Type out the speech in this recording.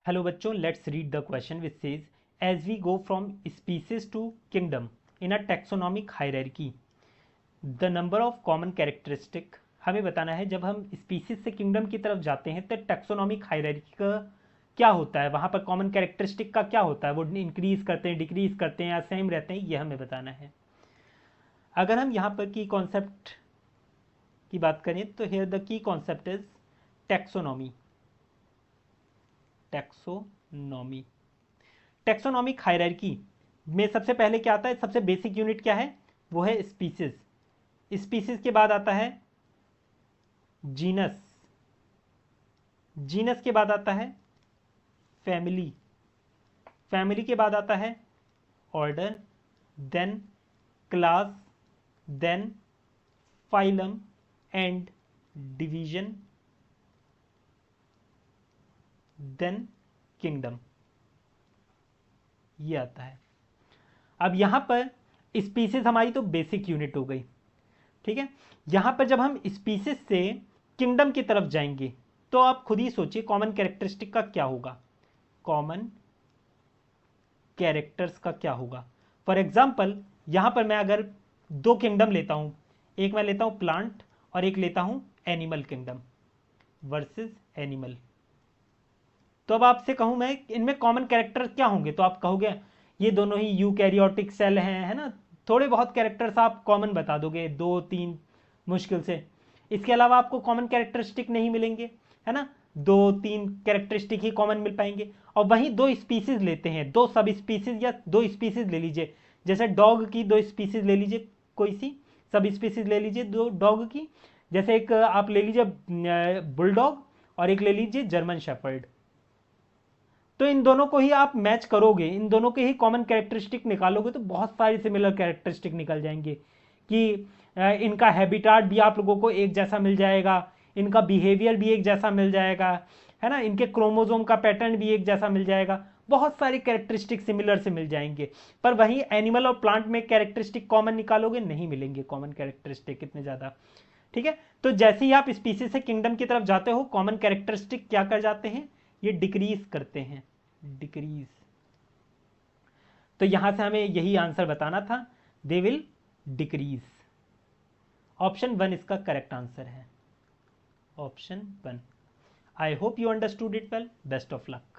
Hello बच्चों, let's read the question which says as we go from species to kingdom in a taxonomic hierarchy the number of common characteristic हमें बताना है जब हम species से kingdom की तरफ जाते हैं तो टैक्सोनॉमिक हायरार्की का क्या होता है, वहाँ पर कॉमन कैरेक्टरिस्टिक का क्या होता है, वो इंक्रीज करते हैं, डिक्रीज करते हैं या सेम रहते हैं, ये हमें बताना है। अगर हम यहाँ पर की कॉन्सेप्ट की बात करें तो here the key concept is taxonomy. Taxonomy taxonomic hierarchy में सबसे पहले क्या आता है, सबसे बेसिक यूनिट क्या है, वो है स्पीसीज। स्पीसीज के बाद आता है जीनस, जीनस के बाद आता है फैमिली, फैमिली के बाद आता है order, then class, then phylum and division, then kingdom, ये आता है। अब यहां पर स्पीसीज हमारी तो बेसिक यूनिट हो गई, ठीक है। यहां पर जब हम स्पीसीज से किंगडम की तरफ जाएंगे तो आप खुद ही सोचिए कॉमन कैरेक्टरिस्टिक का क्या होगा, कॉमन कैरेक्टर्स का क्या होगा। फॉर एग्जाम्पल यहां पर मैं अगर दो किंगडम लेता हूं, एक मैं लेता हूं प्लांट और एक लेता हूं एनिमल किंगडम वर्सेस एनिमल, तो अब आपसे कहूं मैं इनमें कॉमन कैरेक्टर क्या होंगे, तो आप कहोगे ये दोनों ही यूकैरियोटिक सेल हैं, है ना। थोड़े बहुत कैरेक्टर्स आप कॉमन बता दोगे, दो तीन मुश्किल से, इसके अलावा आपको कॉमन कैरेक्टरिस्टिक नहीं मिलेंगे, है ना। दो तीन कैरेक्टरिस्टिक ही कॉमन मिल पाएंगे। और वहीं दो स्पीसीज लेते हैं, दो सब स्पीसीज या दो स्पीसीज ले लीजिए, जैसे डॉग की दो स्पीसीज ले लीजिए, कोई सी सब स्पीसीज ले लीजिए दो डॉग की, जैसे एक आप ले लीजिए बुलडॉग और एक ले लीजिए जर्मन शेफर्ड। तो इन दोनों को ही आप मैच करोगे, इन दोनों के ही कॉमन कैरेक्टरिस्टिक निकालोगे तो बहुत सारी सिमिलर कैरेक्टरिस्टिक निकल जाएंगे कि इनका हैबिटाट भी आप लोगों को एक जैसा मिल जाएगा, इनका बिहेवियर भी एक जैसा मिल जाएगा, है ना, इनके क्रोमोजोम का पैटर्न भी एक जैसा मिल जाएगा, बहुत सारे कैरेक्टरिस्टिक सिमिलर से मिल जाएंगे। पर वहीं एनिमल और प्लांट में कैरेक्टरिस्टिक कॉमन निकालोगे, नहीं मिलेंगे कॉमन कैरेक्टरिस्टिक इतने ज़्यादा, ठीक है। तो जैसे ही आप स्पीसीज से किंगडम की तरफ जाते हो कॉमन कैरेक्टरिस्टिक क्या कर जाते हैं, ये डिक्रीज करते हैं, डिक्रीज। तो यहां से हमें यही आंसर बताना था, they will decrease. Option one इसका करेक्ट आंसर है, option one. I hope you understood it well, best of luck.